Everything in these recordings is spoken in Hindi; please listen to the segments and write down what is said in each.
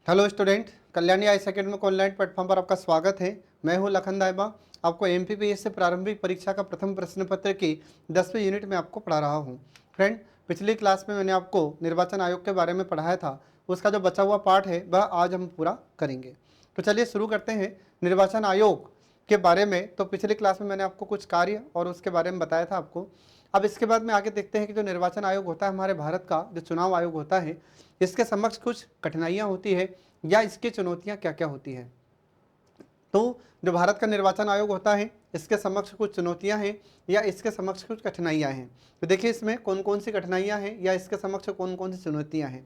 हेलो स्टूडेंट, कल्याणी आई अकेडमी को ऑनलाइन प्लेटफॉर्म पर आपका स्वागत है। मैं हूं लखन दाहिबा। आपको एमपीपीएस से प्रारंभिक परीक्षा का प्रथम प्रश्न पत्र की 10वीं यूनिट में आपको पढ़ा रहा हूं। फ्रेंड, पिछली क्लास में मैंने आपको निर्वाचन आयोग के बारे में पढ़ाया था। उसका जो बचा हुआ पार्ट है वह आज हम पूरा करेंगे। तो चलिए शुरू करते हैं निर्वाचन आयोग के बारे में। तो पिछली क्लास में मैंने आपको कुछ कार्य और उसके बारे में बताया था आपको। अब इसके बाद में आगे देखते हैं कि जो निर्वाचन आयोग होता है हमारे भारत का, जो चुनाव आयोग होता है, इसके समक्ष कुछ कठिनाइयाँ होती है या इसकी चुनौतियाँ क्या क्या होती हैं। तो जो भारत का निर्वाचन आयोग होता है इसके समक्ष कुछ चुनौतियां हैं या इसके समक्ष कुछ कठिनाइयां हैं। तो देखिए इसमें कौन कौन सी कठिनाइयां हैं या इसके समक्ष कौन कौन सी चुनौतियां हैं।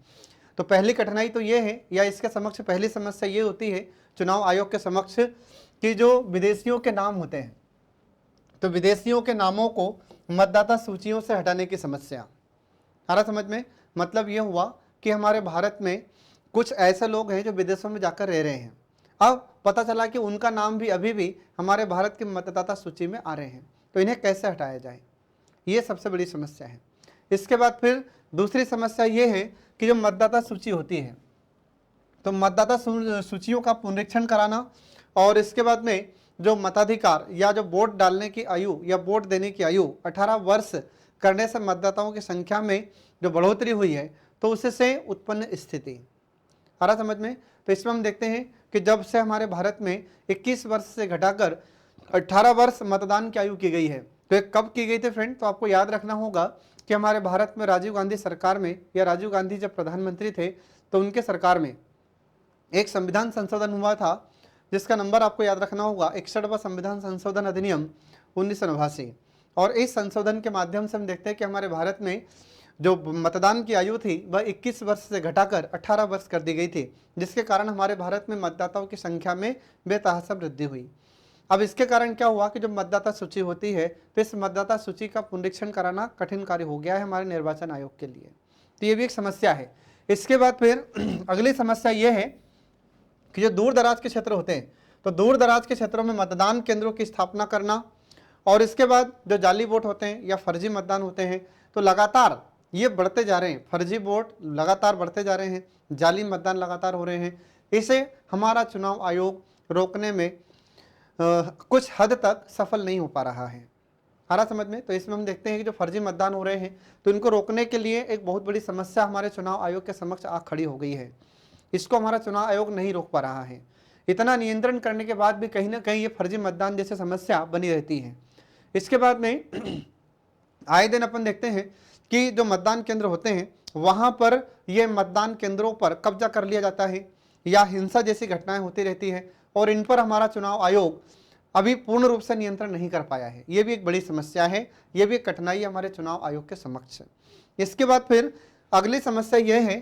तो पहली कठिनाई तो ये है या इसके समक्ष पहली समस्या ये होती है चुनाव आयोग के समक्ष कि जो विदेशियों के नाम होते हैं, तो विदेशियों के नामों को मतदाता सूचियों से हटाने की समस्या। आ रहा समझ में? मतलब ये हुआ कि हमारे भारत में कुछ ऐसे लोग हैं जो विदेशों में जाकर रह रहे हैं। अब पता चला कि उनका नाम भी अभी भी हमारे भारत की मतदाता सूची में आ रहे हैं, तो इन्हें कैसे हटाया जाए, ये सबसे बड़ी समस्या है। इसके बाद फिर दूसरी समस्या ये है कि जो मतदाता सूची होती है, तो मतदाता सूचियों का पुनरीक्षण कराना और इसके बाद में जो मताधिकार या जो वोट डालने की आयु या वोट देने की आयु 18 वर्ष करने से मतदाताओं की संख्या में जो बढ़ोतरी हुई है, तो उससे उत्पन्न स्थिति आ रहा समझ में। तो इसमें हम देखते हैं कि जब से हमारे भारत में 21 वर्ष से घटाकर 18 वर्ष मतदान की आयु की गई है, तो ये कब की गई थी फ्रेंड? तो आपको याद रखना होगा कि हमारे भारत में राजीव गांधी सरकार में, या राजीव गांधी जब प्रधानमंत्री थे तो उनके सरकार में एक संविधान संशोधन हुआ था जिसका नंबर आपको याद रखना होगा 61वां संविधान संशोधन अधिनियम 1989। और इस संशोधन के माध्यम से हम देखते हैं कि हमारे भारत में जो मतदान की आयु थी वह 21 वर्ष से घटाकर 18 वर्ष कर दी गई थी, जिसके कारण हमारे भारत में मतदाताओं की संख्या में बेतहाशा वृद्धि हुई। अब इसके कारण क्या हुआ कि जो मतदाता सूची होती है, तो इस मतदाता सूची का पुनरीक्षण कराना कठिन कार्य हो गया है हमारे निर्वाचन आयोग के लिए। तो ये भी एक समस्या है। इसके बाद फिर अगली समस्या ये है कि जो दूर दराज के क्षेत्र होते हैं, तो दूर दराज के क्षेत्रों में मतदान केंद्रों की स्थापना करना, और इसके बाद जो जाली वोट होते हैं या फर्जी मतदान होते हैं, तो लगातार ये बढ़ते जा रहे हैं। फर्जी वोट लगातार बढ़ते जा रहे हैं, जाली मतदान लगातार हो रहे हैं। इसे हमारा चुनाव आयोग रोकने में कुछ हद तक सफल नहीं हो पा रहा है। आ रहा समझ में? तो इसमें हम देखते हैं कि जो फर्जी मतदान हो रहे हैं, तो इनको रोकने के लिए एक बहुत बड़ी समस्या हमारे चुनाव आयोग के समक्ष आ खड़ी हो गई है। इसको हमारा चुनाव आयोग नहीं रोक पा रहा है। इतना नियंत्रण करने के बाद भी कहीं ना कहीं ये फर्जी मतदान जैसे समस्या बनी रहती है। इसके बाद में आए दिन अपन देखते हैं कि जो मतदान केंद्र होते हैं वहां पर ये मतदान केंद्रों पर कब्जा कर लिया जाता है या हिंसा जैसी घटनाएं होती रहती है, और इन पर हमारा चुनाव आयोग अभी पूर्ण रूप से नियंत्रण नहीं कर पाया है। ये भी एक बड़ी समस्या है, ये भी एक कठिनाई हमारे चुनाव आयोग के समक्ष है। इसके बाद फिर अगली समस्या ये है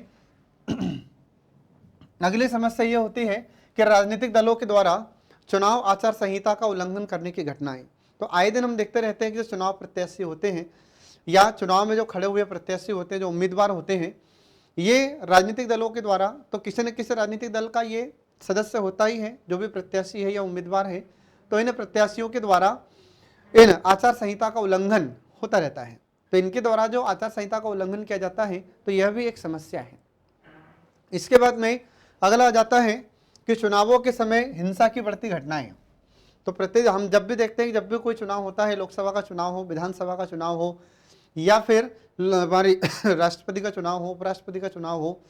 अगली समस्या ये होती है कि राजनीतिक दलों के द्वारा चुनाव आचार संहिता का उल्लंघन करने की घटनाएं। तो आए दिन हम देखते रहते हैं कि जो चुनाव प्रत्याशी होते हैं या चुनाव में जो खड़े हुए प्रत्याशी होते हैं, जो उम्मीदवार होते हैं, ये राजनीतिक दलों के द्वारा, तो किसी न किसी राजनीतिक दल का ये सदस्य होता ही है जो भी प्रत्याशी है या उम्मीदवार है, तो इन प्रत्याशियों के द्वारा इन आचार संहिता का उल्लंघन होता रहता है। तो इनके द्वारा जो आचार संहिता का उल्लंघन किया जाता है, तो यह भी एक समस्या है। इसके बाद में अगला आ जाता है कि चुनावों के समय हिंसा की बढ़ती घटनाएं। तो प्रत्येक हम जब भी देखते हैं कि जब भी कोई चुनाव होता है, लोकसभा का चुनाव हो, विधानसभा का चुनाव हो, या फिर हमारी राष्ट्रपति का चुनाव हो, उपराष्ट्रपति का चुनाव हो,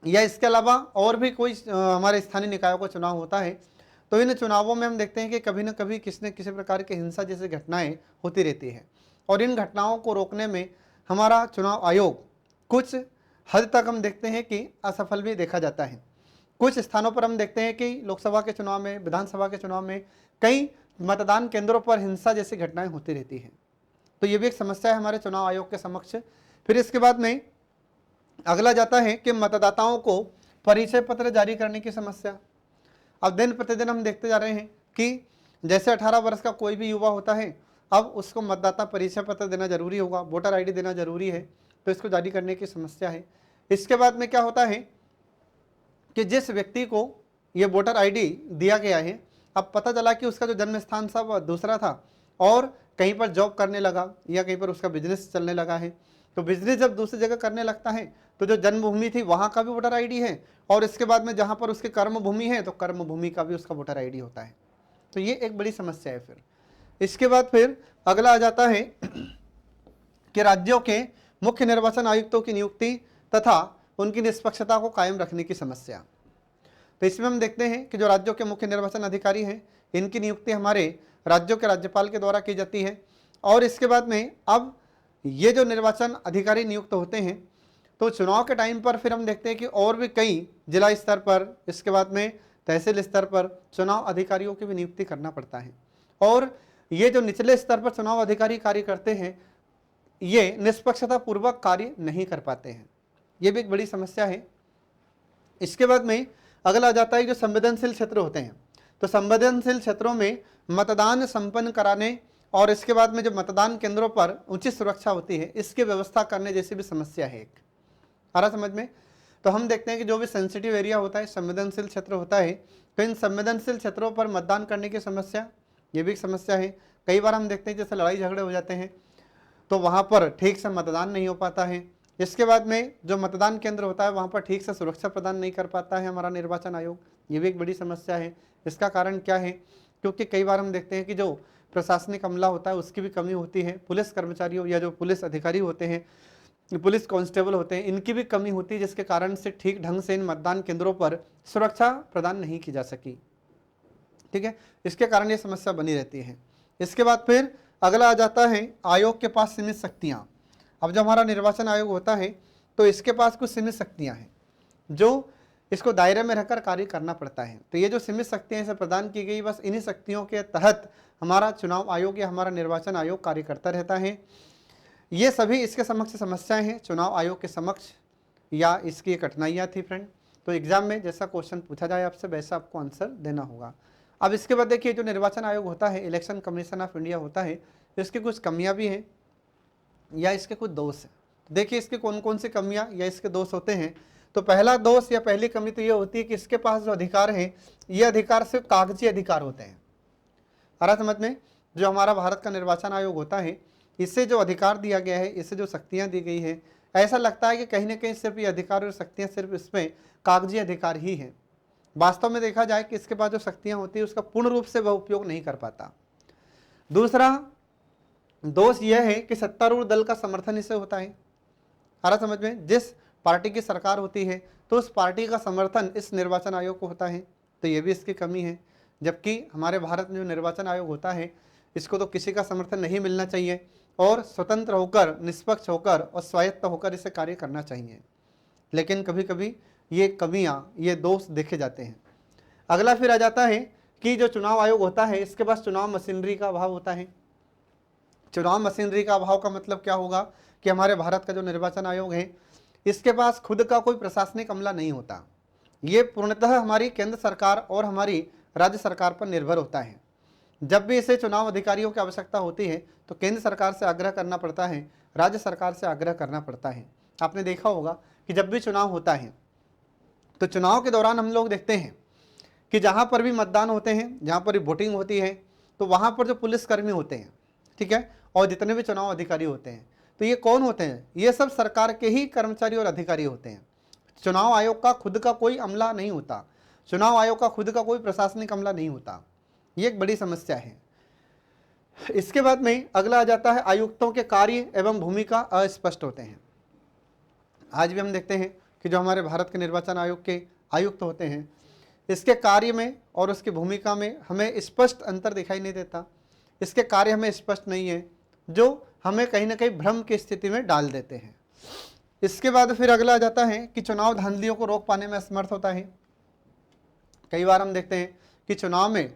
या इसके अलावा और भी कोई हमारे स्थानीय निकायों का चुनाव होता है, तो इन चुनावों में हम देखते हैं कि कभी न कभी किसी न किसी प्रकार की हिंसा जैसी घटनाएं होती रहती है। और इन घटनाओं को रोकने में हमारा चुनाव आयोग कुछ हद तक हम देखते हैं कि असफल भी देखा जाता है। कुछ स्थानों पर हम देखते हैं कि लोकसभा के चुनाव में, विधानसभा के चुनाव में कई मतदान केंद्रों पर हिंसा जैसी घटनाएं होती रहती हैं। तो ये भी एक समस्या है हमारे चुनाव आयोग के समक्ष। फिर इसके बाद में अगला जाता है कि मतदाताओं को परिचय पत्र जारी करने की समस्या। अब दिन प्रतिदिन हम देखते जा रहे हैं कि जैसे 18 वर्ष का कोई भी युवा होता है, अब उसको मतदाता परिचय पत्र देना जरूरी होगा, वोटर आईडी देना जरूरी है, तो इसको जारी करने की समस्या है। इसके बाद में क्या होता है कि जिस व्यक्ति को ये वोटर आईडी दिया गया है, अब पता चला कि उसका जो जन्म स्थान था वह दूसरा था और कहीं पर जॉब करने लगा या कहीं पर उसका बिजनेस चलने लगा है, तो बिजनेस जब दूसरी जगह करने लगता है तो जो जन्मभूमि थी वहाँ का भी वोटर आईडी है, और इसके बाद में जहाँ पर उसकी कर्मभूमि है तो कर्मभूमि का भी उसका वोटर आईडी होता है। तो ये एक बड़ी समस्या है। फिर इसके बाद फिर अगला आ जाता है कि राज्यों के मुख्य निर्वाचन आयुक्तों की नियुक्ति तथा उनकी निष्पक्षता को कायम रखने की समस्या। तो इसमें हम देखते हैं कि जो राज्यों के मुख्य निर्वाचन अधिकारी हैं, इनकी नियुक्ति हमारे राज्यों के राज्यपाल के द्वारा की जाती है। और इसके बाद में अब ये जो निर्वाचन अधिकारी नियुक्त होते हैं तो चुनाव के टाइम पर फिर हम देखते हैं कि और भी कई जिला स्तर पर, इसके बाद में तहसील स्तर पर चुनाव अधिकारियों की भी नियुक्ति करना पड़ता है। और ये जो निचले स्तर पर चुनाव अधिकारी कार्य करते हैं ये निष्पक्षता पूर्वक कार्य नहीं कर पाते हैं, ये भी एक बड़ी समस्या है। इसके बाद में अगला आ जाता है जो संवेदनशील क्षेत्र होते हैं। तो संवेदनशील क्षेत्रों में मतदान संपन्न कराने और इसके बाद में जो मतदान केंद्रों पर उचित सुरक्षा होती है इसकी व्यवस्था करने जैसी भी समस्या है एक। आ रहा समझ में? तो हम देखते हैं कि जो भी सेंसिटिव एरिया होता है, संवेदनशील क्षेत्र होता है, तो इन संवेदनशील क्षेत्रों पर मतदान करने की समस्या, ये भी एक समस्या है। कई बार हम देखते हैं जैसे लड़ाई झगड़े हो जाते हैं तो वहाँ पर ठीक से मतदान नहीं हो पाता है। इसके बाद में जो मतदान केंद्र होता है वहाँ पर ठीक से सुरक्षा प्रदान नहीं कर पाता है हमारा निर्वाचन आयोग, ये भी एक बड़ी समस्या है। इसका कारण क्या है? क्योंकि कई बार हम देखते हैं कि जो प्रशासनिक अमला होता है उसकी भी कमी होती है, पुलिस कर्मचारियों या जो पुलिस अधिकारी होते हैं, पुलिस कांस्टेबल होते हैं, इनकी भी कमी होती है, जिसके कारण से ठीक ढंग से इन मतदान केंद्रों पर सुरक्षा प्रदान नहीं की जा सकी। ठीक है, इसके कारण ये समस्या बनी रहती है। इसके बाद फिर अगला आ जाता है आयोग के पास सीमित शक्तियाँ। अब जब हमारा निर्वाचन आयोग होता है तो इसके पास कुछ सीमित शक्तियाँ हैं जो इसको दायरे में रहकर कार्य करना पड़ता है। तो ये जो सीमित शक्तियाँ इसे प्रदान की गई, बस इन्हीं शक्तियों के तहत हमारा चुनाव आयोग या हमारा निर्वाचन आयोग कार्य करता रहता है। ये सभी इसके समक्ष समस्याएं हैं चुनाव आयोग के समक्ष, या इसकी कठिनाइयाँ थी फ्रेंड। तो एग्जाम में जैसा क्वेश्चन पूछा जाए आपसे वैसा आपको आंसर देना होगा। अब इसके बाद देखिए जो निर्वाचन आयोग होता है, इलेक्शन कमीशन ऑफ इंडिया होता है, इसकी कुछ कमियाँ भी हैं या इसके कुछ दोष हैं। देखिए इसके कौन कौन सी कमियाँ या इसके दोष होते हैं। तो पहला दोष या पहली कमी तो ये होती है कि इसके पास जो अधिकार हैं ये अधिकार सिर्फ कागजी अधिकार होते हैं। आ रहा समझ में? जो हमारा भारत का निर्वाचन आयोग होता है इससे जो अधिकार दिया गया है, इससे जो शक्तियाँ दी गई है, ऐसा लगता है कि कहीं ना कहीं सिर्फ ये अधिकार और शक्तियाँ सिर्फ इसमें कागजी अधिकार ही हैं। वास्तव में देखा जाए कि इसके पास जो शक्तियाँ होती है उसका पूर्ण रूप से वह उपयोग नहीं कर पाता। दूसरा दोष यह है कि सत्तारूढ़ दल का समर्थन इसे होता है। आ रहा समझ में? जिस पार्टी की सरकार होती है तो उस पार्टी का समर्थन इस निर्वाचन आयोग को होता है, तो ये भी इसकी कमी है। जबकि हमारे भारत में जो निर्वाचन आयोग होता है इसको तो किसी का समर्थन नहीं मिलना चाहिए और स्वतंत्र होकर, निष्पक्ष होकर और स्वायत्त होकर इसे कार्य करना चाहिए। लेकिन कभी कभी ये कमियाँ, ये दोष देखे जाते हैं। अगला फिर आ जाता है कि जो चुनाव आयोग होता है इसके पास चुनाव मशीनरी का अभाव होता है। चुनाव मशीनरी का अभाव का मतलब क्या होगा कि हमारे भारत का जो निर्वाचन आयोग है इसके पास खुद का कोई प्रशासनिक अमला नहीं होता। ये पूर्णतः हमारी केंद्र सरकार और हमारी राज्य सरकार पर निर्भर होता है। जब भी इसे चुनाव अधिकारियों की आवश्यकता होती है तो केंद्र सरकार से आग्रह करना पड़ता है, राज्य सरकार से आग्रह करना पड़ता है। आपने देखा होगा कि जब भी चुनाव होता है तो चुनाव के दौरान हम लोग देखते हैं कि जहाँ पर भी मतदान होते हैं, जहाँ पर भी वोटिंग होती है, तो वहाँ पर जो पुलिसकर्मी होते हैं, ठीक है, और जितने भी चुनाव अधिकारी होते हैं, तो ये कौन होते हैं? ये सब सरकार के ही कर्मचारी और अधिकारी होते हैं। चुनाव आयोग का खुद का कोई अमला नहीं होता, चुनाव आयोग का खुद का कोई प्रशासनिक अमला नहीं होता। ये एक बड़ी समस्या है। इसके बाद में अगला आ जाता है आयुक्तों के कार्य एवं भूमिका अस्पष्ट होते हैं। आज भी हम देखते हैं कि जो हमारे भारत के निर्वाचन आयोग के आयुक्त होते हैं इसके कार्य में और उसकी भूमिका में हमें स्पष्ट अंतर दिखाई नहीं देता। इसके कार्य हमें स्पष्ट नहीं है जो हमें कहीं ना कहीं भ्रम की स्थिति में डाल देते हैं। इसके बाद फिर अगला आ जाता है कि चुनाव धांधलियों को रोक पाने में असमर्थ होता है। कई बार हम देखते हैं कि चुनाव में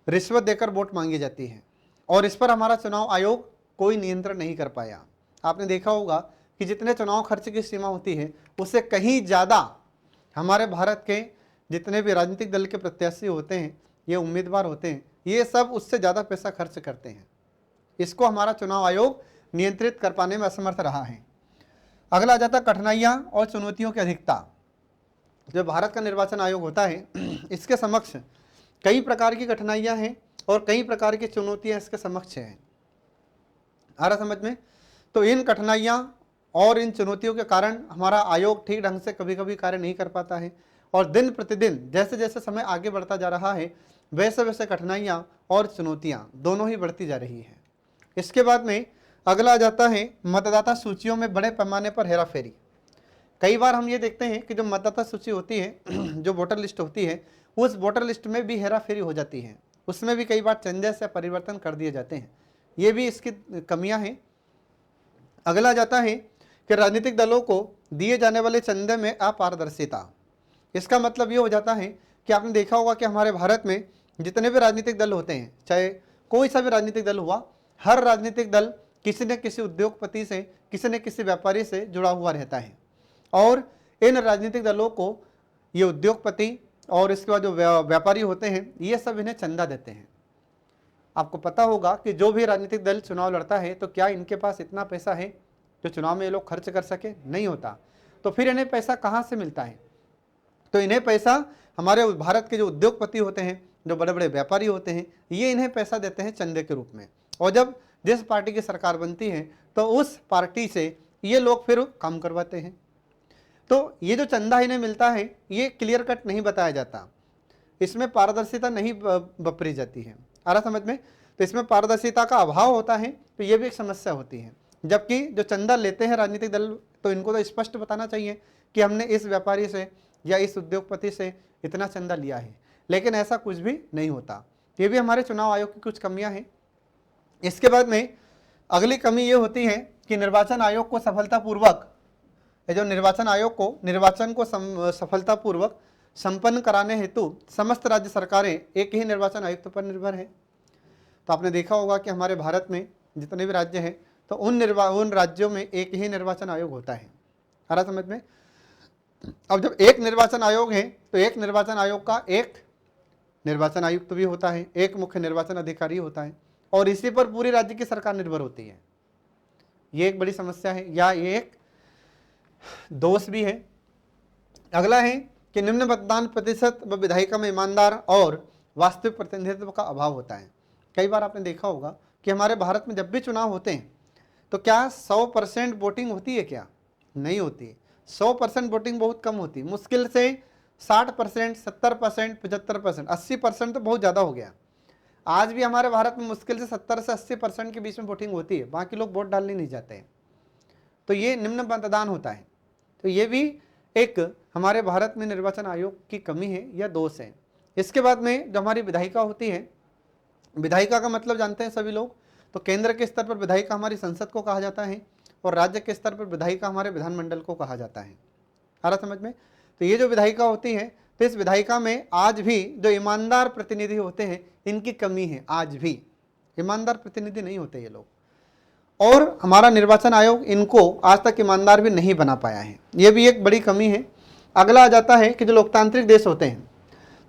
रिश्वत देकर वोट मांगी जाती है और इस पर हमारा चुनाव आयोग कोई नियंत्रण नहीं कर पाया। आपने देखा होगा कि जितने चुनाव खर्च की सीमा होती है उससे कहीं ज़्यादा हमारे भारत के जितने भी राजनीतिक दल के प्रत्याशी होते हैं, ये उम्मीदवार होते हैं, ये सब उससे ज़्यादा पैसा खर्च करते हैं। इसको हमारा चुनाव आयोग नियंत्रित कर पाने में असमर्थ रहा है। अगला आ जाता है कठिनाइयाँ और चुनौतियों की अधिकता। जो भारत का निर्वाचन आयोग होता है इसके समक्ष कई प्रकार की कठिनाइयाँ हैं और कई प्रकार की चुनौतियाँ इसके समक्ष हैं। आ रहा समझ में? तो इन कठिनाइयाँ और इन चुनौतियों के कारण हमारा आयोग ठीक ढंग से कभी कभी कार्य नहीं कर पाता है और दिन प्रतिदिन जैसे जैसे समय आगे बढ़ता जा रहा है वैसे वैसे कठिनाइयाँ और चुनौतियाँ दोनों ही बढ़ती जा रही हैं। इसके बाद में अगला आ जाता है मतदाता सूचियों में बड़े पैमाने पर हेराफेरी। कई बार हम ये देखते हैं कि जो मतदाता सूची होती है जो वोटर लिस्ट होती है उस वोटर लिस्ट में भी हेराफेरी हो जाती है, उसमें भी कई बार चेंजेस या परिवर्तन कर दिए जाते हैं, ये भी इसकी कमियां हैं। अगला जाता है कि राजनीतिक दलों को दिए जाने वाले चंदे में अपारदर्शिता। इसका मतलब ये हो जाता है कि आपने देखा होगा कि हमारे भारत में जितने भी राजनीतिक दल होते हैं, चाहे कोई सा भी राजनीतिक दल हुआ, हर राजनीतिक दल किसी न किसी उद्योगपति से, किसी न किसी व्यापारी से जुड़ा हुआ रहता है और इन राजनीतिक दलों को ये उद्योगपति और इसके बाद जो व्यापारी होते हैं ये सब इन्हें चंदा देते हैं। आपको पता होगा कि जो भी राजनीतिक दल चुनाव लड़ता है तो क्या इनके पास इतना पैसा है जो चुनाव में ये लोग खर्च कर सके? नहीं होता। तो फिर इन्हें पैसा कहाँ से मिलता है? तो इन्हें पैसा हमारे भारत के जो उद्योगपति होते हैं, जो बड़े बड़े व्यापारी होते हैं, ये इन्हें पैसा देते हैं चंदे के रूप में। और जब जिस पार्टी की सरकार बनती है तो उस पार्टी से ये लोग फिर काम करवाते हैं। तो ये जो चंदा इन्हें मिलता है ये क्लियर कट नहीं बताया जाता, इसमें पारदर्शिता नहीं बपरी जाती है। आ रहा समझ में? तो इसमें पारदर्शिता का अभाव होता है, तो ये भी एक समस्या होती है। जबकि जो चंदा लेते हैं राजनीतिक दल तो इनको तो स्पष्ट बताना चाहिए कि हमने इस व्यापारी से या इस उद्योगपति से इतना चंदा लिया है, लेकिन ऐसा कुछ भी नहीं होता। ये भी हमारे चुनाव आयोग की कुछ कमियां हैं। इसके बाद में अगली कमी ये होती है कि निर्वाचन आयोग को सफलतापूर्वक, जो निर्वाचन आयोग को निर्वाचन को सफलतापूर्वक संपन्न कराने हेतु समस्त राज्य सरकारें एक ही निर्वाचन आयुक्त पर निर्भर है। तो आपने देखा होगा कि हमारे भारत में जितने भी राज्य हैं तो उन राज्यों में एक ही निर्वाचन आयोग होता है। आ रहा समझ में? अब जब एक निर्वाचन आयोग है तो एक निर्वाचन आयोग का एक निर्वाचन आयुक्त भी होता है, एक मुख्य निर्वाचन अधिकारी होता है और इसी पर पूरी राज्य की सरकार निर्भर होती है। ये एक बड़ी समस्या है या ये एक दोष भी है। अगला है कि निम्न मतदान प्रतिशत व विधायिका में ईमानदार और वास्तविक प्रतिनिधित्व का अभाव होता है। कई बार आपने देखा होगा कि हमारे भारत में जब भी चुनाव होते हैं तो क्या 100% वोटिंग होती है? क्या नहीं होती। 100% वोटिंग बहुत कम होती, मुश्किल से 60%, 70%, 75%, 80% तो बहुत ज़्यादा हो गया। आज भी हमारे भारत में मुश्किल से 70 से 80% के बीच में वोटिंग होती है, बाकी लोग वोट डालने नहीं जाते हैं। तो ये निम्न मतदान होता है। तो ये भी एक हमारे भारत में निर्वाचन आयोग की कमी है या दोष है। इसके बाद में जो हमारी विधायिका होती है, विधायिका का मतलब जानते हैं सभी लोग, तो केंद्र के स्तर पर विधायिका हमारी संसद को कहा जाता है और राज्य के स्तर पर विधायिका हमारे विधानमंडल को कहा जाता है। आ रहा समझ में? तो ये जो विधायिका होती है तो इस विधायिका में आज भी जो ईमानदार प्रतिनिधि होते हैं इनकी कमी है। आज भी ईमानदार प्रतिनिधि नहीं होते ये लोग, और हमारा निर्वाचन आयोग इनको आज तक ईमानदार भी नहीं बना पाया है, ये भी एक बड़ी कमी है। अगला आ जाता है कि जो लोकतांत्रिक देश होते हैं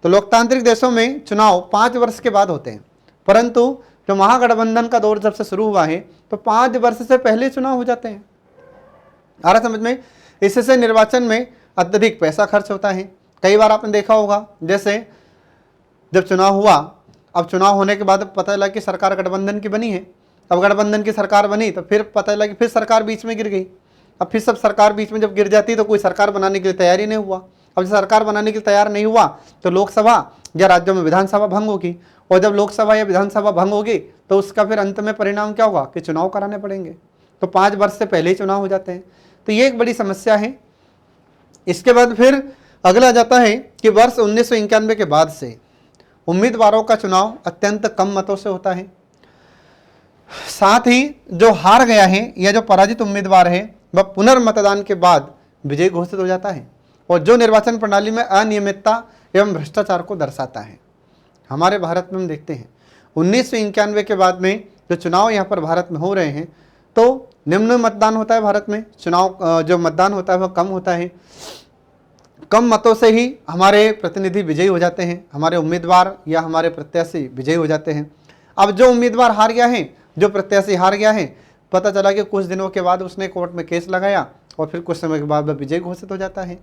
तो लोकतांत्रिक देशों में चुनाव 5 वर्ष के बाद होते हैं, परंतु जो महागठबंधन का दौर जब से शुरू हुआ है तो 5 वर्ष से पहले चुनाव हो जाते हैं। आ रहा समझ में? इससे निर्वाचन में अत्यधिक पैसा खर्च होता है। कई बार आपने देखा होगा जैसे जब चुनाव हुआ, अब चुनाव होने के बाद पता चला कि सरकार गठबंधन की बनी है। अब गठबंधन की सरकार बनी तो फिर पता चला कि फिर सरकार बीच में गिर गई। अब फिर सब सरकार बीच में जब गिर जाती तो कोई सरकार बनाने के लिए तैयार ही नहीं हुआ। अब सरकार बनाने के लिए तैयार नहीं हुआ तो लोकसभा या राज्यों में विधानसभा भंग होगी, और जब लोकसभा या विधानसभा भंग होगी तो उसका फिर अंत में परिणाम क्या होगा कि चुनाव कराने पड़ेंगे। तो 5 वर्ष से पहले ही चुनाव हो जाते हैं। तो ये एक बड़ी समस्या है। इसके बाद फिर अगला जाता है कि वर्ष 1991 के बाद से उम्मीदवारों का चुनाव अत्यंत कम मतों से होता है। साथ ही जो हार गया है या जो पराजित उम्मीदवार है वह पुनर्मतदान के बाद विजयी घोषित हो जाता है, और जो निर्वाचन प्रणाली में अनियमितता एवं भ्रष्टाचार को दर्शाता है। हमारे भारत में हम देखते हैं 1991 के बाद में जो चुनाव यहाँ पर भारत में हो रहे हैं तो निम्न मतदान होता है। भारत में चुनाव जो मतदान होता है वह कम होता है। कम मतों से ही हमारे प्रतिनिधि विजयी हो जाते हैं, हमारे उम्मीदवार या हमारे प्रत्याशी विजयी हो जाते हैं। अब जो उम्मीदवार हार गया है, जो प्रत्याशी हार गया है, पता चला कि कुछ दिनों के बाद उसने कोर्ट में केस लगाया और फिर कुछ समय के बाद वह विजयी घोषित हो जाता है।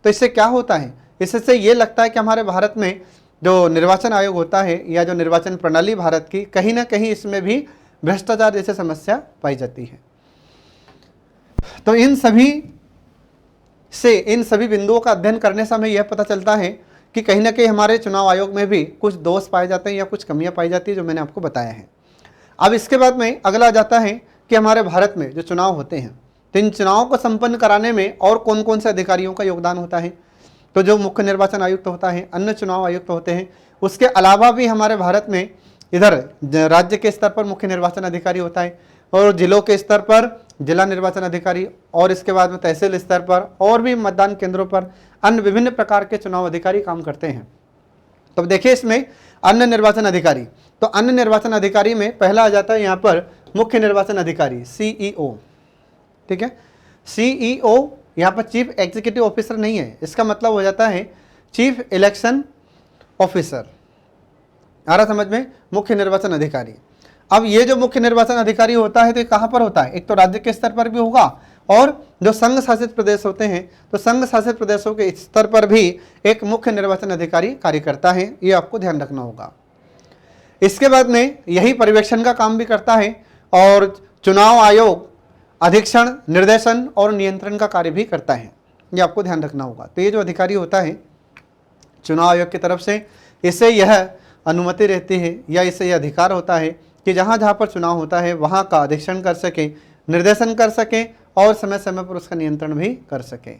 तो इससे क्या होता है? इससे ये लगता है कि हमारे भारत में जो निर्वाचन आयोग होता है या जो निर्वाचन प्रणाली भारत की, कहीं ना कहीं इसमें भी भ्रष्टाचार जैसे समस्या पाई जाती है। तो इन सभी बिंदुओं का अध्ययन करने से हमें यह पता चलता है कि कहीं ना कहीं हमारे चुनाव आयोग में भी कुछ दोष पाए जाते हैं या कुछ कमियां पाई जाती है, जो मैंने आपको बताया है। अब इसके बाद में अगला जाता है कि हमारे भारत में जो चुनाव होते हैं, तो इन चुनावों को संपन्न कराने में और कौन कौन से अधिकारियों का योगदान होता है। तो जो मुख्य निर्वाचन आयुक्त होता है, अन्य चुनाव आयुक्त होते हैं, उसके अलावा भी हमारे भारत में इधर राज्य के स्तर पर मुख्य निर्वाचन अधिकारी होता है, और जिलों के स्तर पर जिला निर्वाचन अधिकारी, और इसके बाद में तहसील स्तर पर और भी मतदान केंद्रों पर अन्य विभिन्न प्रकार के चुनाव अधिकारी काम करते हैं। तो देखिए इसमें अन्य निर्वाचन अधिकारी, तो अन्य निर्वाचन अधिकारी में पहला आ जाता है यहाँ पर मुख्य निर्वाचन अधिकारी सीईओ। ठीक है, सीईओ यहाँ पर चीफ एग्जीक्यूटिव ऑफिसर नहीं है, इसका मतलब हो जाता है चीफ इलेक्शन ऑफिसर। आ रहा समझ में, मुख्य निर्वाचन अधिकारी। अब ये जो मुख्य निर्वाचन अधिकारी होता है तो ये कहाँ पर होता है, एक तो राज्य के स्तर पर भी होगा, और जो संघ शासित प्रदेश होते हैं तो संघ शासित प्रदेशों के स्तर पर भी एक मुख्य निर्वाचन अधिकारी कार्य करता है, ये आपको ध्यान रखना होगा। इसके बाद में यही पर्यवेक्षण का काम भी करता है, और चुनाव आयोग अधीक्षण, निर्देशन और नियंत्रण का कार्य भी करता है, ये आपको ध्यान रखना होगा। तो ये जो अधिकारी होता है चुनाव आयोग की तरफ से, इसे यह अनुमति रहती है या इसे यह अधिकार होता है कि जहाँ जहाँ पर चुनाव होता है वहाँ का अधीक्षण कर सके, निर्देशन कर सके और समय समय पर उसका नियंत्रण भी कर सके।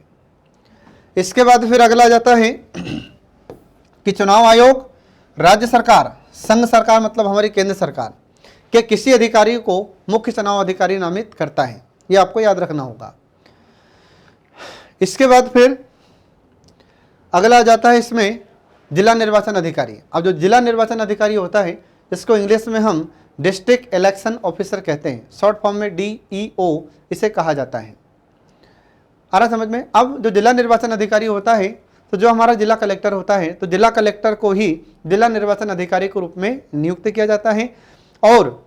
इसके बाद फिर अगला जाता है कि चुनाव आयोग राज्य सरकार, संघ सरकार मतलब हमारी केंद्र सरकार के किसी अधिकारी को मुख्य चुनाव अधिकारी नामित करता है, ये आपको याद रखना होगा। इसके बाद फिर अगला जाता है इसमें जिला निर्वाचन अधिकारी। अब जो जिला निर्वाचन अधिकारी होता है, इसको इंग्लिश में हम डिस्ट्रिक्ट इलेक्शन ऑफिसर कहते हैं, शॉर्ट फॉर्म में DEO इसे कहा जाता है। आ रहा समझ में। अब जो जिला निर्वाचन अधिकारी होता है, तो जो हमारा जिला कलेक्टर होता है, तो जिला कलेक्टर को ही जिला निर्वाचन अधिकारी के रूप में नियुक्त किया जाता है, और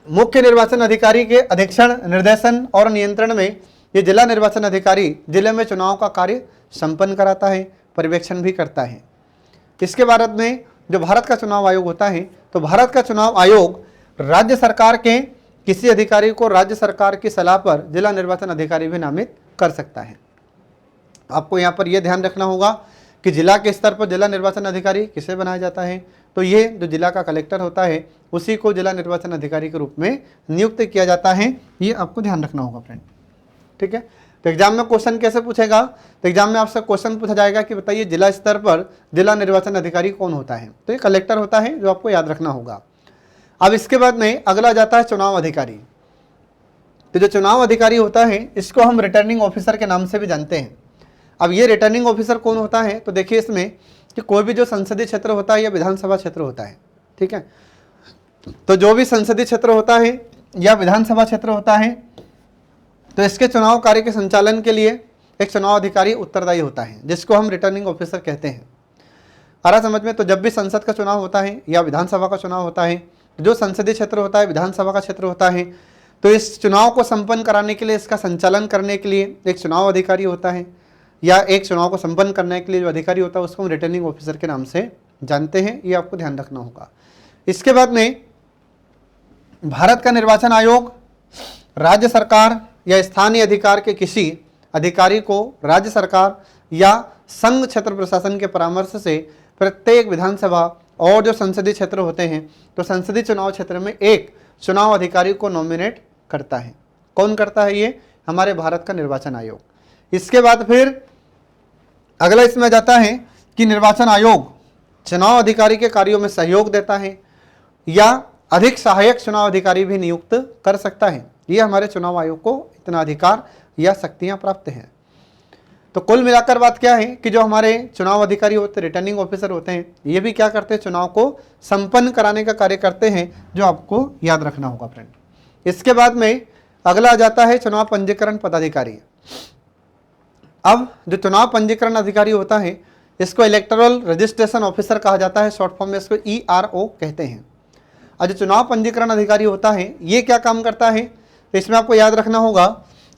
मुख्य निर्वाचन अधिकारी के अधीक्षण, निर्देशन और नियंत्रण में ये जिला निर्वाचन अधिकारी जिले में चुनाव का कार्य संपन्न कराता है, पर्यवेक्षण भी करता है। इसके बाद में जो भारत का चुनाव आयोग होता है, तो भारत का चुनाव आयोग राज्य सरकार के किसी अधिकारी को राज्य सरकार की सलाह पर जिला निर्वाचन अधिकारी भी नामित कर सकता है। आपको यहाँ पर यह ध्यान रखना होगा कि जिला के स्तर पर जिला निर्वाचन अधिकारी किसे बनाया जाता है, तो ये जो जिला का कलेक्टर होता है उसी को जिला निर्वाचन अधिकारी के रूप में नियुक्त किया जाता है, ये आपको ध्यान रखना होगा फ्रेंड। ठीक है, तो एग्जाम में क्वेश्चन कैसे पूछेगा, तो एग्जाम में आपसे क्वेश्चन पूछा जाएगा कि बताइए जिला स्तर पर जिला निर्वाचन अधिकारी कौन होता है, तो ये कलेक्टर होता है, जो आपको याद रखना होगा। अब इसके बाद में अगला जाता है चुनाव अधिकारी। तो जो चुनाव अधिकारी होता है इसको हम रिटर्निंग ऑफिसर के नाम से भी जानते हैं। अब ये रिटर्निंग ऑफिसर कौन होता है, तो देखिए इसमें कि कोई भी जो संसदीय क्षेत्र होता है या विधानसभा क्षेत्र होता है, ठीक है, तो जो भी संसदीय क्षेत्र होता है या विधानसभा क्षेत्र होता है, तो इसके चुनाव कार्य के संचालन के लिए एक चुनाव अधिकारी उत्तरदायी होता है, जिसको हम रिटर्निंग ऑफिसर कहते हैं। आ रहा समझ में। तो जब भी संसद का चुनाव होता है या विधानसभा का चुनाव होता है, जो संसदीय क्षेत्र होता है, विधानसभा का क्षेत्र होता है, तो इस चुनाव को संपन्न कराने के लिए, इसका संचालन करने के लिए एक चुनाव अधिकारी होता है, या एक चुनाव को संपन्न करने के लिए जो अधिकारी होता है उसको हम रिटर्निंग ऑफिसर के नाम से जानते हैं, ये आपको ध्यान रखना होगा। इसके बाद में भारत का निर्वाचन आयोग राज्य सरकार या स्थानीय अधिकार के किसी अधिकारी को राज्य सरकार या संघ क्षेत्र प्रशासन के परामर्श से प्रत्येक विधानसभा और जो संसदीय क्षेत्र होते हैं, तो संसदीय चुनाव क्षेत्र में एक चुनाव अधिकारी को नॉमिनेट करता है। कौन करता है? ये हमारे भारत का निर्वाचन आयोग। इसके बाद फिर अगला इसमें जाता है कि निर्वाचन आयोग चुनाव अधिकारी के कार्यों में सहयोग देता है या अधिक सहायक चुनाव अधिकारी भी नियुक्त कर सकता है। ये हमारे चुनाव आयोग को इतना अधिकार या शक्तियां प्राप्त हैं। तो कुल मिलाकर बात क्या है कि जो हमारे चुनाव अधिकारी होते हैं, रिटर्निंग ऑफिसर होते हैं, ये भी क्या करते हैं? चुनाव को संपन्न कराने का कार्य करते हैं, जो आपको याद रखना होगा फ्रेंड। इसके बाद में अगला आ जाता है चुनाव पंजीकरण पदाधिकारी। अब जो चुनाव पंजीकरण अधिकारी होता है इसको इलेक्टोरल रजिस्ट्रेशन ऑफिसर कहा जाता है, शॉर्ट फॉर्म में इसको ERO कहते हैं। और जो चुनाव पंजीकरण अधिकारी होता है ये क्या काम करता है? तो इसमें आपको याद रखना होगा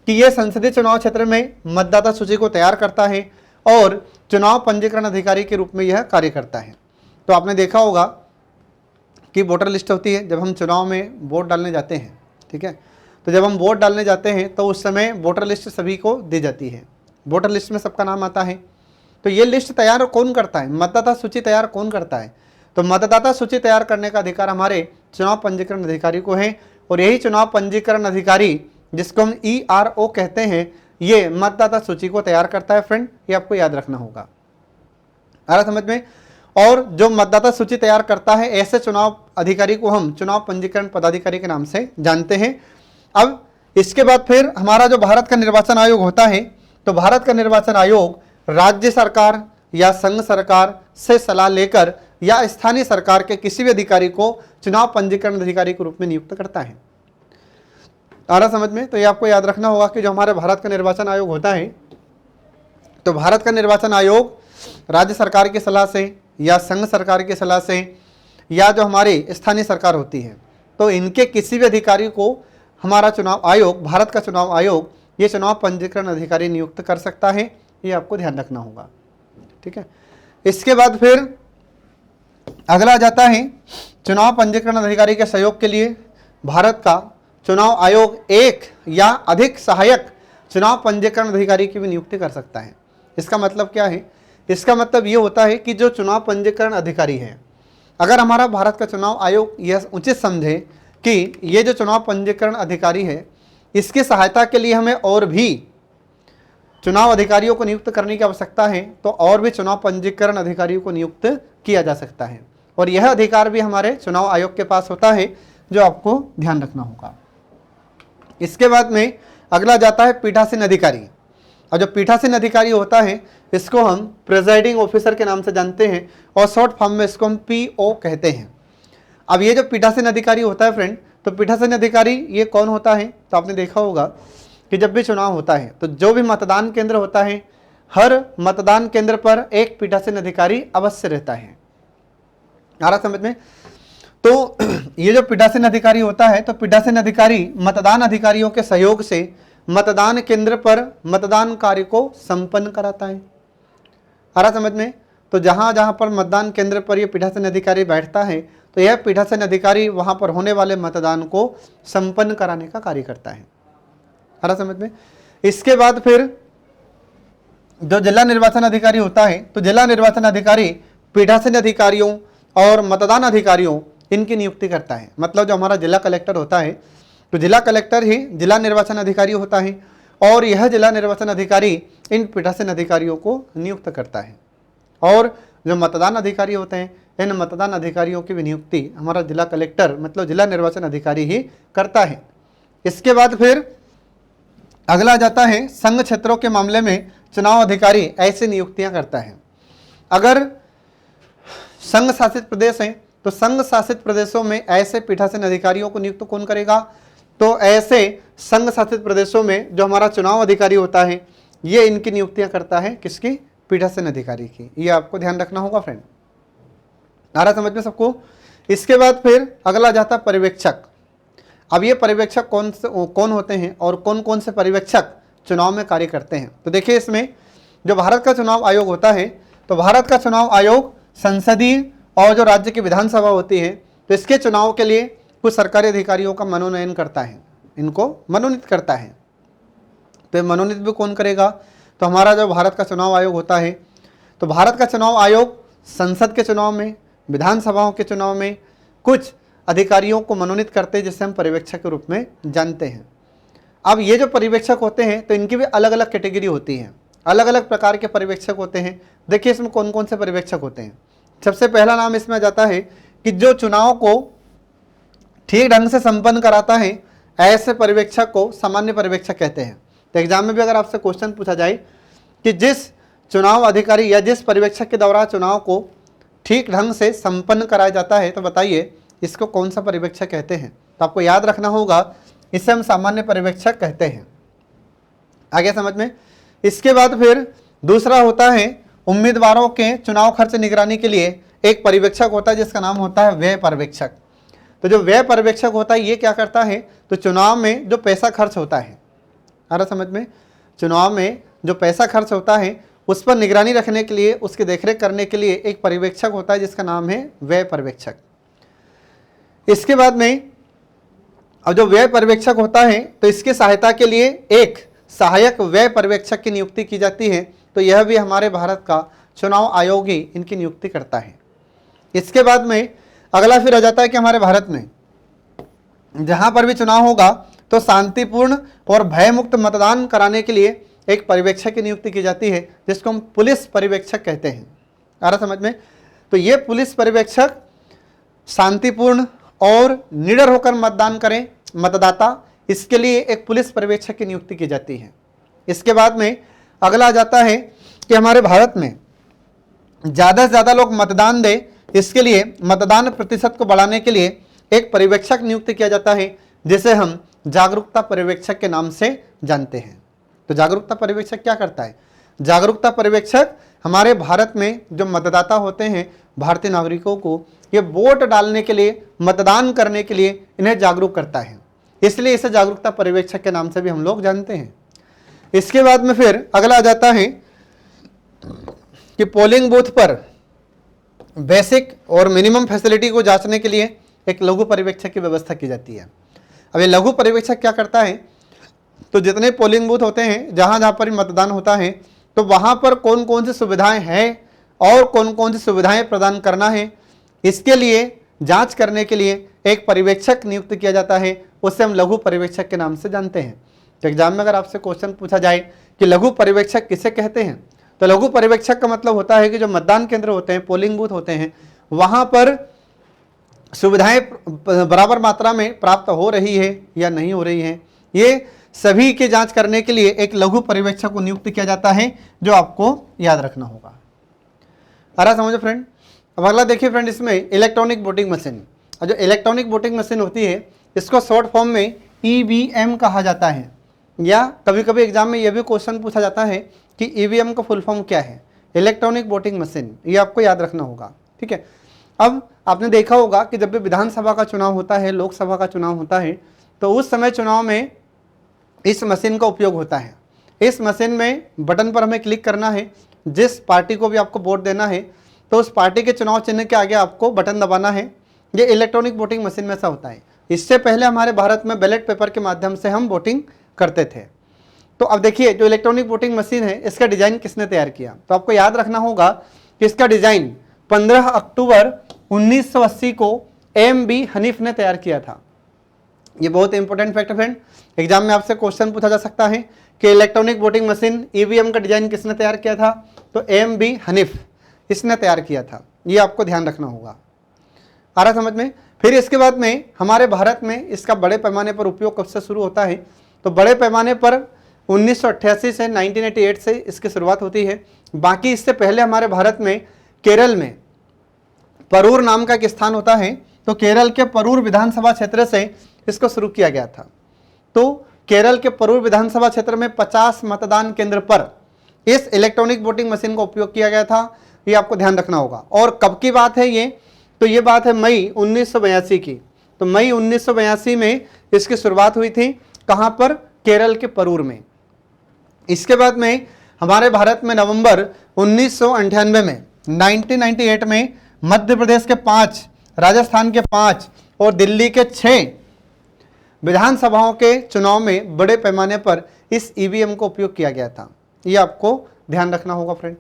कि ये संसदीय चुनाव क्षेत्र में मतदाता सूची को तैयार करता है और चुनाव पंजीकरण अधिकारी के रूप में यह कार्य करता है। तो आपने देखा होगा कि वोटर लिस्ट होती है जब हम चुनाव में वोट डालने जाते हैं, ठीक है, तो जब हम वोट डालने जाते हैं तो उस समय वोटर लिस्ट सभी को दी जाती है, वोटर लिस्ट में सबका नाम आता है। तो ये लिस्ट तैयार कौन करता है? मतदाता सूची तैयार कौन करता है? तो मतदाता सूची तैयार करने का अधिकार हमारे चुनाव पंजीकरण अधिकारी को है, और यही चुनाव पंजीकरण अधिकारी जिसको हम ERO कहते हैं, ये मतदाता सूची को तैयार करता है फ्रेंड, ये आपको याद रखना होगा। आ रहा समझ में? और जो मतदाता सूची तैयार करता है, ऐसे चुनाव अधिकारी को हम चुनाव पंजीकरण पदाधिकारी के नाम से जानते हैं। अब इसके बाद फिर हमारा जो भारत का निर्वाचन आयोग होता है, तो भारत का निर्वाचन आयोग राज्य सरकार या संघ सरकार से सलाह लेकर या स्थानीय सरकार के किसी भी अधिकारी को चुनाव पंजीकरण अधिकारी के रूप में नियुक्त करता है। आ रहा समझ में? तो ये आपको याद रखना होगा कि जो हमारे भारत का निर्वाचन आयोग होता है, तो भारत का निर्वाचन आयोग राज्य सरकार की सलाह से या संघ सरकार की सलाह से या जो हमारी स्थानीय सरकार होती है, तो इनके किसी भी अधिकारी को हमारा चुनाव आयोग, भारत का चुनाव आयोग, ये चुनाव पंजीकरण अधिकारी नियुक्त कर सकता है। ये आपको ध्यान रखना होगा, ठीक है। इसके बाद फिर अगला जाता है चुनाव पंजीकरण अधिकारी के सहयोग के लिए भारत का चुनाव आयोग एक या अधिक सहायक चुनाव पंजीकरण अधिकारी की भी नियुक्ति कर सकता है। इसका मतलब क्या है? इसका मतलब ये होता है कि जो चुनाव पंजीकरण अधिकारी है, अगर हमारा भारत का चुनाव आयोग यह उचित समझे कि ये जो चुनाव पंजीकरण अधिकारी है, इसकी सहायता के लिए हमें और भी चुनाव अधिकारियों को नियुक्त करने की आवश्यकता है, तो और भी चुनाव पंजीकरण अधिकारियों को नियुक्त किया जा सकता है, और यह अधिकार भी हमारे चुनाव आयोग के पास होता है, जो आपको ध्यान रखना होगा। इसके बाद में अगला जाता है पीठासीन अधिकारी। और जो पीठासीन अधिकारी होता है, इसको हम प्रिजाइडिंग ऑफिसर के नाम से जानते हैं, और शॉर्ट फॉर्म में इसको हम PO कहते हैं। अब ये जो पीठासीन अधिकारी होता है फ्रेंड, तो पीठासीन अधिकारी ये कौन होता है? तो आपने देखा होगा कि जब भी चुनाव होता है, तो जो भी मतदान केंद्र होता है, हर मतदान केंद्र पर एक पीठासीन अधिकारी अवश्य रहता है। आ रहा समझ में? तो ये जो पीठासीन अधिकारी होता है, तो पीठासीन अधिकारी मतदान अधिकारियों के सहयोग से मतदान केंद्र पर मतदान कार्य को संपन्न कराता है। आ रहा समझ में? तो जहाँ जहाँ पर मतदान केंद्र पर ये पीठासीन अधिकारी बैठता है, तो यह पीठासीन अधिकारी वहाँ पर होने वाले मतदान को संपन्न कराने का कार्य करता है। आ रहा समझ में? इसके बाद फिर जो जिला निर्वाचन अधिकारी होता है, तो जिला निर्वाचन अधिकारी पीठासीन अधिकारियों और मतदान अधिकारियों इनकी नियुक्ति करता है। मतलब जो हमारा जिला कलेक्टर होता है, तो जिला कलेक्टर ही जिला निर्वाचन अधिकारी होता है, और यह जिला निर्वाचन अधिकारी इन पीठासीन अधिकारियों को नियुक्त करता है। और जो मतदान अधिकारी होते हैं, इन मतदान अधिकारियों की भी नियुक्ति हमारा जिला कलेक्टर मतलब जिला निर्वाचन अधिकारी ही करता है। इसके बाद फिर अगला जाता है संघ क्षेत्रों के मामले में चुनाव अधिकारी ऐसी नियुक्तियां करता है। अगर संघ शासित प्रदेश हैं, तो संघ शासित प्रदेशों में ऐसे पीठासीन अधिकारियों को नियुक्त कौन करेगा? तो ऐसे संघ शासित प्रदेशों में जो हमारा चुनाव अधिकारी होता है, ये इनकी नियुक्तियां करता है। किसकी? पीठासीन अधिकारी की। ये आपको ध्यान रखना होगा फ्रेंड। आ रहा समझ में सबको? इसके बाद फिर अगला जाता पर्यवेक्षक। अब ये पर्यवेक्षक कौन होते हैं और कौन कौन से पर्यवेक्षक चुनाव में कार्य करते हैं? तो देखिए, इसमें जो भारत का चुनाव आयोग होता है, तो भारत का चुनाव आयोग संसदीय और जो राज्य की विधानसभा होती है, तो इसके चुनाव के लिए कुछ सरकारी अधिकारियों का मनोनयन करता है, इनको मनोनीत करता है। तो मनोनीत भी कौन करेगा? तो हमारा जो भारत का चुनाव आयोग होता है, तो भारत का चुनाव आयोग संसद के चुनाव में, विधानसभाओं के चुनाव में कुछ अधिकारियों को मनोनीत करते हैं, जिसे हम पर्यवेक्षक के रूप में जानते हैं। अब ये जो पर्यवेक्षक होते हैं, तो इनकी भी अलग अलग कैटेगरी होती है, अलग अलग प्रकार के पर्यवेक्षक होते हैं। देखिए इसमें कौन कौन से पर्यवेक्षक होते हैं। सबसे पहला नाम इसमें जाता है कि जो चुनाव को ठीक ढंग से संपन्न कराता है, ऐसे पर्यवेक्षक को सामान्य पर्यवेक्षक कहते हैं। तो एग्जाम में भी अगर आपसे क्वेश्चन पूछा जाए कि जिस चुनाव अधिकारी या जिस पर्यवेक्षक के द्वारा चुनाव को ठीक ढंग से संपन्न कराया जाता है, तो बताइए इसको कौन सा पर्यवेक्षक कहते हैं? तो आपको याद रखना होगा, इसे हम सामान्य पर्यवेक्षक कहते हैं। आगे समझ में? इसके बाद फिर दूसरा होता है उम्मीदवारों के चुनाव खर्च निगरानी के लिए एक पर्यवेक्षक होता है, जिसका नाम होता है व्यय पर्यवेक्षक। तो जो व्यय पर्यवेक्षक होता है, ये क्या करता है? तो चुनाव में जो पैसा खर्च होता है, आ रहा समझ में? चुनाव में जो पैसा खर्च होता है, उस पर निगरानी रखने के लिए, उसकी देखरेख करने के लिए एक पर्यवेक्षक होता है, जिसका नाम है व्यय पर्यवेक्षक। इसके बाद में अब जो व्यय पर्यवेक्षक होता है तो इसकी सहायता के लिए एक सहायक व्यय पर्यवेक्षक की नियुक्ति की जाती है। तो यह भी हमारे भारत का चुनाव आयोग ही इनकी नियुक्ति करता है। इसके बाद में अगला फिर आ जाता है कि हमारे भारत में जहां पर भी चुनाव होगा तो शांतिपूर्ण और भयमुक्त मतदान कराने के लिए एक पर्यवेक्षक की नियुक्ति की जाती है, जिसको हम पुलिस पर्यवेक्षक कहते हैं। आ रहा समझ में? तो ये पुलिस पर्यवेक्षक शांतिपूर्ण और निडर होकर मतदान करें मतदाता, इसके लिए एक पुलिस पर्यवेक्षक की नियुक्ति की जाती है। इसके बाद में अगला आ जाता है कि हमारे भारत में ज़्यादा से ज़्यादा लोग मतदान दें, इसके लिए मतदान प्रतिशत को बढ़ाने के लिए एक पर्यवेक्षक नियुक्त किया जाता है, जिसे हम जागरूकता पर्यवेक्षक के नाम से जानते हैं। तो जागरूकता पर्यवेक्षक क्या करता है? जागरूकता पर्यवेक्षक हमारे भारत में जो मतदाता होते हैं, भारतीय नागरिकों को ये वोट डालने के लिए, मतदान करने के लिए इन्हें जागरूक करता है, इसलिए इसे जागरूकता पर्यवेक्षक के नाम से भी हम लोग जानते हैं। इसके बाद में फिर अगला आ जाता है कि पोलिंग बूथ पर बेसिक और मिनिमम फैसिलिटी को जांचने के लिए एक लघु पर्यवेक्षक की व्यवस्था की जाती है। अब ये लघु पर्यवेक्षक क्या करता है? तो जितने पोलिंग बूथ होते हैं, जहाँ जहाँ पर मतदान होता है, तो वहाँ पर कौन कौन सी सुविधाएं हैं और कौन कौन सी सुविधाएं प्रदान करना है, इसके लिए जांच करने के लिए एक पर्यवेक्षक नियुक्त किया जाता है, उससे हम लघु पर्यवेक्षक के नाम से जानते हैं। तो एग्जाम में अगर आपसे क्वेश्चन पूछा जाए कि लघु पर्यवेक्षक किसे कहते हैं, तो लघु पर्यवेक्षक का मतलब होता है कि जो मतदान केंद्र होते हैं, पोलिंग बूथ होते हैं, वहाँ पर सुविधाएं बराबर मात्रा में प्राप्त हो रही है या नहीं हो रही है, ये सभी की जांच करने के लिए एक लघु पर्यवेक्षक को नियुक्त किया जाता है, जो आपको याद रखना होगा। आ रहा समझो फ्रेंड? अब अगला देखिए फ्रेंड, इसमें इलेक्ट्रॉनिक वोटिंग मशीन। और जो इलेक्ट्रॉनिक वोटिंग मशीन होती है, इसको शॉर्ट फॉर्म में ईवीएम कहा जाता है, या कभी कभी एग्जाम में यह भी क्वेश्चन पूछा जाता है कि ईवीएम का फुल फॉर्म क्या है? इलेक्ट्रॉनिक वोटिंग मशीन, ये आपको याद रखना होगा। ठीक है। अब आपने देखा होगा कि जब भी विधानसभा का चुनाव होता है, लोकसभा का चुनाव होता है, तो उस समय चुनाव में इस मशीन का उपयोग होता है। इस मशीन में बटन पर हमें क्लिक करना है, जिस पार्टी को भी आपको वोट देना है तो उस पार्टी के चुनाव चिन्ह के आगे आपको बटन दबाना है। ये इलेक्ट्रॉनिक वोटिंग मशीन में ऐसा होता है। इससे पहले हमारे भारत में बैलेट पेपर के माध्यम से हम वोटिंग करते थे। तो अब देखिए, जो इलेक्ट्रॉनिक वोटिंग मशीन है, इसका डिजाइन किसने तैयार किया? तो आपको याद रखना होगा कि इसका डिजाइन 15 अक्टूबर 1980 को एम.बी. हनीफ ने तैयार किया था। ये बहुत इंपॉर्टेंट फैक्ट है फ्रेंड, एग्जाम में आपसे क्वेश्चन पूछा जा सकता है कि इलेक्ट्रॉनिक वोटिंग मशीन ईवीएम का डिजाइन किसने तैयार किया था? तो एम.बी. हनीफ इसने तैयार किया था। ये आपको ध्यान रखना होगा। आ रहा समझ में? फिर इसके बाद में हमारे भारत में इसका बड़े पैमाने पर उपयोग कब से शुरू होता है? तो बड़े पैमाने पर 1988 से 1988 से इसकी शुरुआत होती है। बाकी इससे पहले हमारे भारत में केरल में परूर नाम का एक स्थान होता है, तो केरल के परूर विधानसभा क्षेत्र से इसको शुरू किया गया था। तो केरल के परूर विधानसभा क्षेत्र में 50 मतदान केंद्र पर इस इलेक्ट्रॉनिक वोटिंग मशीन का उपयोग किया गया था। ये आपको ध्यान रखना होगा। और कब की बात है ये? तो ये बात है मई 1982 की। तो मई 1982 में इसकी शुरुआत हुई थी। कहाँ पर? केरल के परूर में। इसके बाद में हमारे भारत में नवंबर 1998 में 1998 में मध्य प्रदेश के 5, राजस्थान के 5 और दिल्ली के 6 विधानसभाओं के चुनाव में बड़े पैमाने पर इस ईवीएम का उपयोग किया गया था। ये आपको ध्यान रखना होगा फ्रेंड।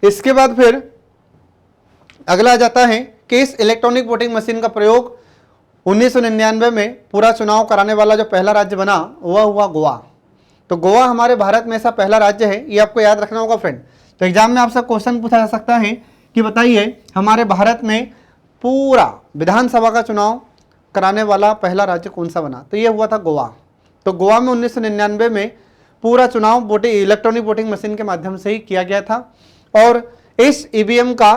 इसके बाद फिर अगला आ जाता है कि इस इलेक्ट्रॉनिक वोटिंग मशीन का प्रयोग 1999 में पूरा चुनाव कराने वाला जो पहला राज्य बना वह हुआ गोवा। तो गोवा हमारे भारत में ऐसा पहला राज्य है, ये आपको याद रखना होगा फ्रेंड। तो एग्जाम में आपसे क्वेश्चन पूछा जा सकता है कि बताइए हमारे भारत में पूरा विधानसभा का चुनाव कराने वाला पहला राज्य कौन सा बना? तो ये हुआ था गोवा। तो गोवा में 1999 में पूरा चुनाव इलेक्ट्रॉनिक वोटिंग मशीन के माध्यम से ही किया गया था। और इस ईवीएम का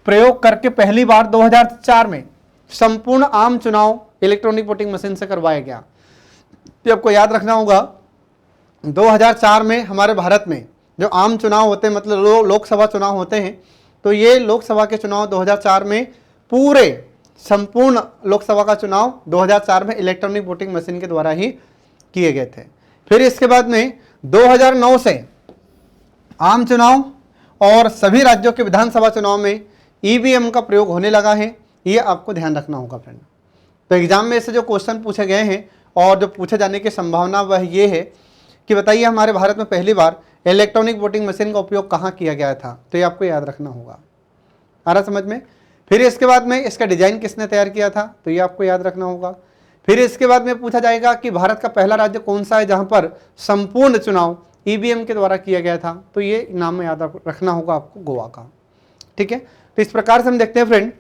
प्रयोग करके पहली बार 2004 में संपूर्ण आम चुनाव इलेक्ट्रॉनिक वोटिंग मशीन से करवाया गया। तो आपको याद रखना होगा 2004 में हमारे भारत में जो आम चुनाव होते हैं, मतलब लोकसभा चुनाव होते हैं, तो ये लोकसभा के चुनाव 2004 में पूरे संपूर्ण लोकसभा का चुनाव 2004 में इलेक्ट्रॉनिक वोटिंग मशीन के द्वारा ही किए गए थे। फिर इसके बाद में 2009 से आम चुनाव और सभी राज्यों के विधानसभा चुनाव में ईवीएम का प्रयोग होने लगा है। ये आपको ध्यान रखना होगा फ्रेंड। तो एग्जाम में से जो क्वेश्चन पूछे गए हैं और जो पूछे जाने की संभावना वह ये है कि बताइए हमारे भारत में पहली बार इलेक्ट्रॉनिक वोटिंग मशीन का उपयोग कहाँ किया गया था। तो ये आपको याद रखना होगा। आ रहा समझ में। फिर इसके बाद में इसका डिजाइन किसने तैयार किया था, तो ये आपको याद रखना होगा। फिर इसके बाद में पूछा जाएगा कि भारत का पहला राज्य कौन सा है जहां पर संपूर्ण चुनाव ईवीएम के द्वारा किया गया था, तो ये नाम में याद रखना होगा आपको, गोवा का। ठीक है, तो इस प्रकार से हम देखते हैं फ्रेंड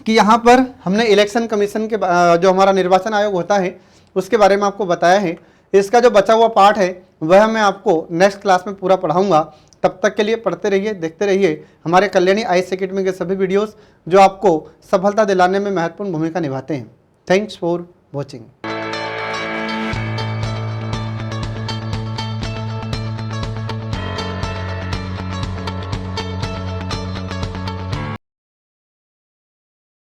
कि यहाँ पर हमने इलेक्शन कमीशन के जो हमारा निर्वाचन आयोग होता है उसके बारे में आपको बताया है। इसका जो बचा हुआ पार्ट है वह मैं आपको नेक्स्ट क्लास में पूरा पढ़ाऊंगा। तब तक के लिए पढ़ते रहिए, देखते रहिए हमारे कल्याणी आईएएस एकेडमी के सभी वीडियोस जो आपको सफलता दिलाने में महत्वपूर्ण भूमिका निभाते हैं। Thanks for watching.